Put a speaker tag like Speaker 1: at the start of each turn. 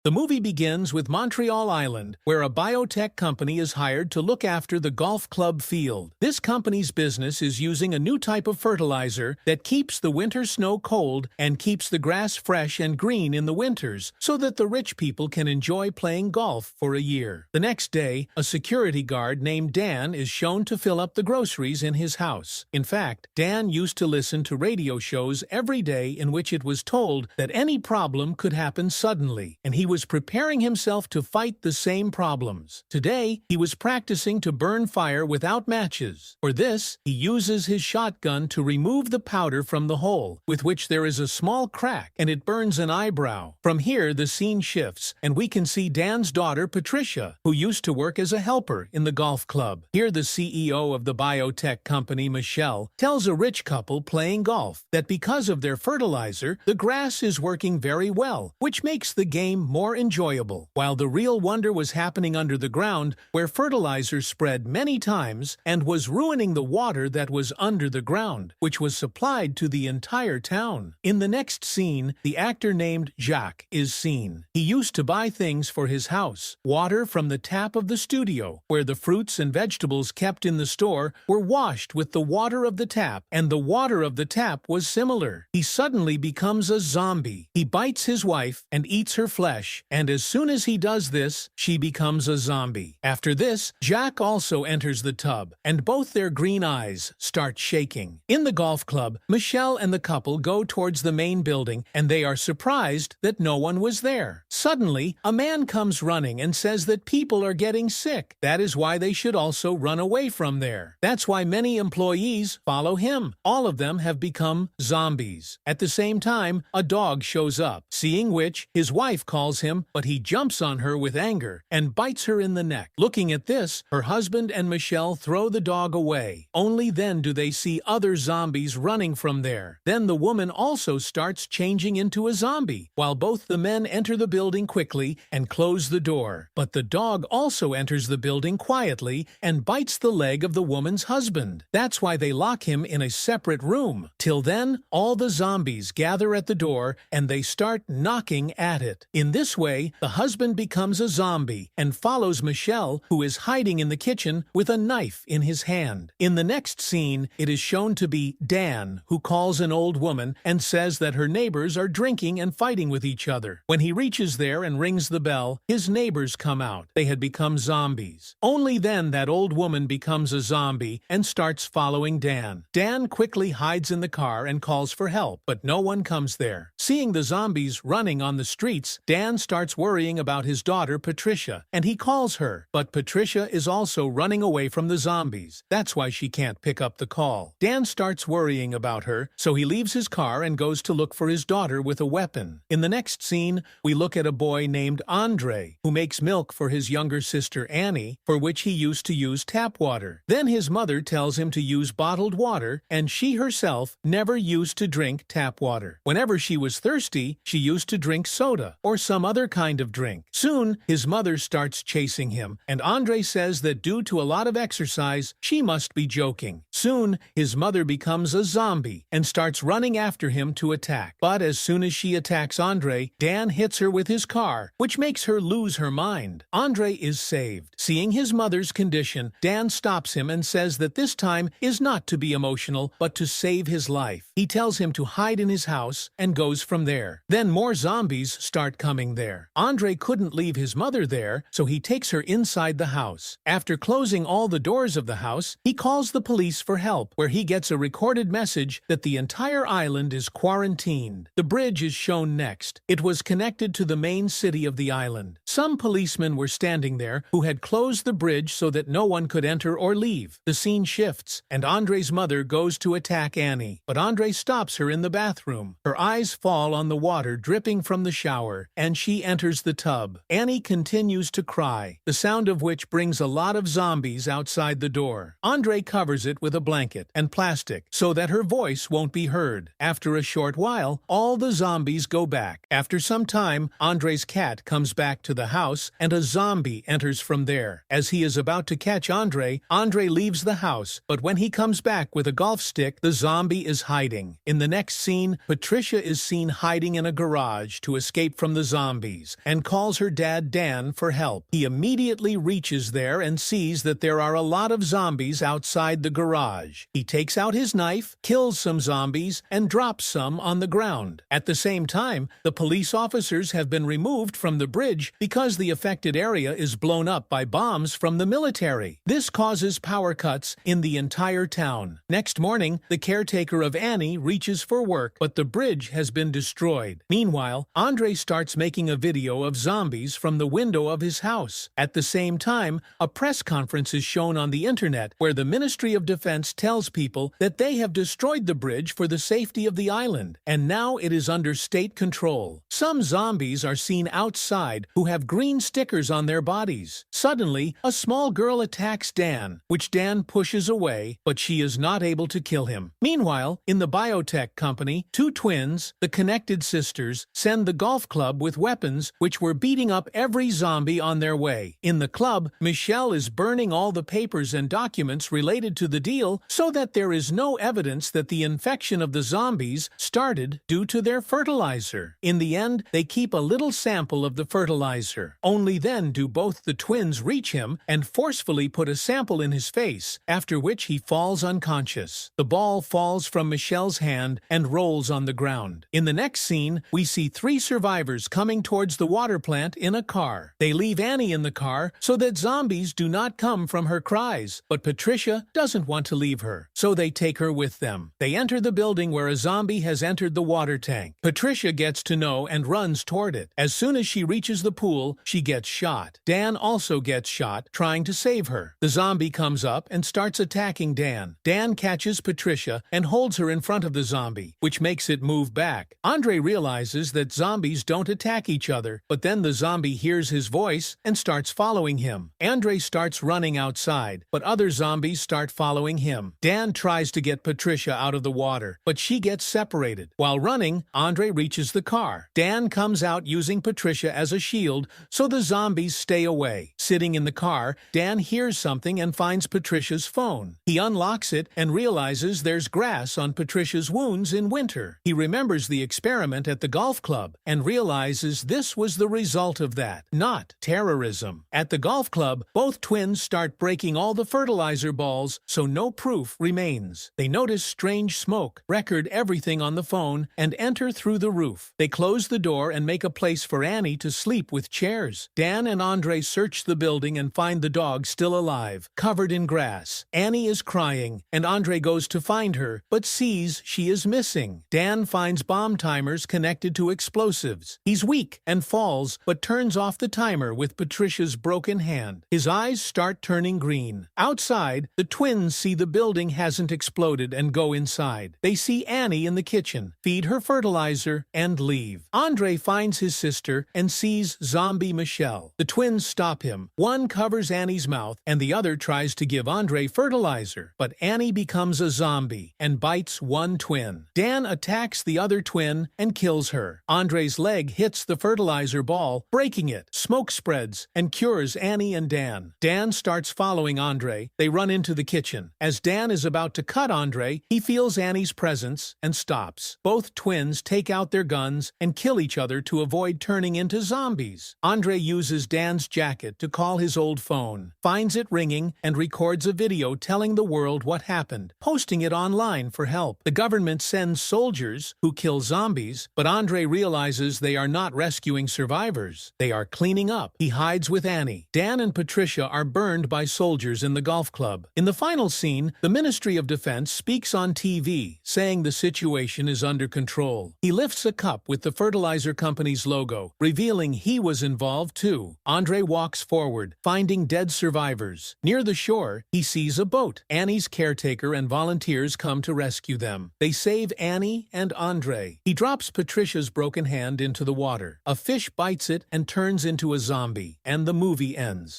Speaker 1: The movie begins with Montreal Island, where a biotech company is hired to look after the golf club field. This company's business is using a new type of fertilizer that keeps the winter snow cold and keeps the grass fresh and green in the winters so that the rich people can enjoy playing golf for a year. The next day, a security guard named Dan is shown to fill up the groceries in his house. In fact, Dan used to listen to radio shows every day in which it was told that any problem could happen suddenly, and he was preparing himself to fight the same problems. Today, he was practicing to burn fire without matches. For this, he uses his shotgun to remove the powder from the hole, with which there is a small crack, and it burns an eyebrow. From here, the scene shifts, and we can see Dan's daughter, Patricia, who used to work as a helper in the golf club. Here, the CEO of the biotech company, Michelle, tells a rich couple playing golf that because of their fertilizer, the grass is working very well, which makes the game more enjoyable, while the real wonder was happening under the ground, where fertilizer spread many times and was ruining the water that was under the ground, which was supplied to the entire town. In the next scene, the actor named Jacques is seen. He used to buy things for his house. Water from the tap of the studio, where the fruits and vegetables kept in the store were washed with the water of the tap, and the water of the tap was similar. He suddenly becomes a zombie. He bites his wife and eats her flesh, and as soon as he does this, she becomes a zombie. After this, Jack also enters the tub, and both their green eyes start shaking. In the golf club, Michelle and the couple go towards the main building, and they are surprised that no one was there. Suddenly, a man comes running and says that people are getting sick. That is why they should also run away from there. That's why many employees follow him. All of them have become zombies. At the same time, a dog shows up, seeing which, his wife calls him, but he jumps on her with anger and bites her in the neck. Looking at this, her husband and Michelle throw the dog away. Only then do they see other zombies running from there. Then the woman also starts changing into a zombie, while both the men enter the building quickly and close the door. But the dog also enters the building quietly and bites the leg of the woman's husband. That's why they lock him in a separate room. Till then, all the zombies gather at the door and they start knocking at it. In this way, the husband becomes a zombie and follows Michelle, who is hiding in the kitchen with a knife in his hand. In the next scene, it is shown to be Dan, who calls an old woman and says that her neighbors are drinking and fighting with each other. When he reaches there and rings the bell, his neighbors come out. They had become zombies. Only then that old woman becomes a zombie and starts following Dan. Dan quickly hides in the car and calls for help, but no one comes there. Seeing the zombies running on the streets, Dan starts worrying about his daughter Patricia, and he calls her, but Patricia is also running away from the zombies. That's why she can't pick up the call. Dan starts worrying about her, so he leaves his car and goes to look for his daughter with a weapon. In the next scene, we look at a boy named Andre, who makes milk for his younger sister Annie, for which he used to use tap water. Then his mother tells him to use bottled water, and she herself never used to drink tap water. Whenever she was thirsty, she used to drink soda or some other kind of drink. Soon, his mother starts chasing him, and Andre says that due to a lot of exercise, she must be joking. Soon, his mother becomes a zombie and starts running after him to attack. But as soon as she attacks Andre, Dan hits her with his car, which makes her lose her mind. Andre is saved. Seeing his mother's condition, Dan stops him and says that this time is not to be emotional, but to save his life. He tells him to hide in his house and goes from there. Then more zombies start coming there. Andre couldn't leave his mother there, so he takes her inside the house. After closing all the doors of the house, he calls the police for help, where he gets a recorded message that the entire island is quarantined. The bridge is shown next. It was connected to the main city of the island. Some policemen were standing there who had closed the bridge so that no one could enter or leave. The scene shifts, and Andre's mother goes to attack Annie, but Andre stops her in the bathroom. Her eyes fall on the water dripping from the shower, and she enters the tub. Annie continues to cry, the sound of which brings a lot of zombies outside the door. Andre covers it with a blanket and plastic so that her voice won't be heard. After a short while, all the zombies go back. After some time, Andre's cat comes back to the the house, and a zombie enters from there. As he is about to catch Andre, Andre leaves the house, but when he comes back with a golf stick, the zombie is hiding. In the next scene, Patricia is seen hiding in a garage to escape from the zombies, and calls her dad Dan for help. He immediately reaches there and sees that there are a lot of zombies outside the garage. He takes out his knife, kills some zombies, and drops some on the ground. At the same time, the police officers have been removed from the bridge because the affected area is blown up by bombs from the military. This causes power cuts in the entire town. Next morning, the caretaker of Annie reaches for work, but the bridge has been destroyed. Meanwhile, Andre starts making a video of zombies from the window of his house. At the same time, a press conference is shown on the internet where the Ministry of Defense tells people that they have destroyed the bridge for the safety of the island, and now it is under state control. Some zombies are seen outside who have green stickers on their bodies. Suddenly, a small girl attacks Dan, which Dan pushes away, but she is not able to kill him. Meanwhile, in the biotech company, two twins, the connected sisters, send the golf club with weapons which were beating up every zombie on their way. In the club, Michelle is burning all the papers and documents related to the deal so that there is no evidence that the infection of the zombies started due to their fertilizer. In the end, they keep a little sample of the fertilizer. Only then do both the twins reach him and forcefully put a sample in his face, after which he falls unconscious. The ball falls from Michelle's hand and rolls on the ground. In the next scene, we see three survivors coming towards the water plant in a car. They leave Annie in the car so that zombies do not come from her cries, but Patricia doesn't want to leave her, so they take her with them. They enter the building where a zombie has entered the water tank. Patricia gets to know and runs toward it. As soon as she reaches the pool, she gets shot. Dan also gets shot, trying to save her. The zombie comes up and starts attacking Dan. Dan catches Patricia and holds her in front of the zombie, which makes it move back. Andre realizes that zombies don't attack each other, but then the zombie hears his voice and starts following him. Andre starts running outside, but other zombies start following him. Dan tries to get Patricia out of the water, but she gets separated. While running, Andre reaches the car. Dan comes out using Patricia as a shield, so the zombies stay away. Sitting in the car, Dan hears something and finds Patricia's phone. He unlocks it and realizes there's grass on Patricia's wounds in winter. He remembers the experiment at the golf club and realizes this was the result of that, not terrorism. At the golf club, both twins start breaking all the fertilizer balls, so no proof remains. They notice strange smoke, record everything on the phone, and enter through the roof. They close the door and make a place for Annie to sleep with chairs. Dan and Andre search the building and find the dog still alive, covered in grass. Annie is crying, and Andre goes to find her, but sees she is missing. Dan finds bomb timers connected to explosives. He's weak and falls, but turns off the timer with Patricia's broken hand. His eyes start turning green. Outside, the twins see the building hasn't exploded and go inside. They see Annie in the kitchen, feed her fertilizer, and leave. Andre finds his sister and sees zombie Michelle. The twins stop him. One covers Annie's mouth, and the other tries to give Andre fertilizer, but Annie becomes a zombie and bites one twin. Dan attacks the other twin and kills her. Andre's leg hits the fertilizer ball, breaking it. Smoke spreads and cures Annie and Dan. Dan starts following Andre. They run into the kitchen. As Dan is about to cut Andre, he feels Annie's presence and stops. Both twins take out their guns and kill each other to avoid turning into zombies. Andre uses Dan's jacket to call his old phone, finds it ringing, and records a video telling the world what happened, posting it online for help. The government sends soldiers who kill zombies, but Andre realizes they are not rescuing survivors. They are cleaning up. He hides with Annie. Dan and Patricia are burned by soldiers in the golf club. In the final scene, the Ministry of Defense speaks on TV, saying the situation is under control. He lifts a cup with the fertilizer company's logo, revealing he was involved too. Andre walks forward, finding dead survivors. Near the shore, he sees a boat. Annie's caretaker and volunteers come to rescue them. They save Annie and Andre. He drops Patricia's broken hand into the water. A fish bites it and turns into a zombie, and the movie ends.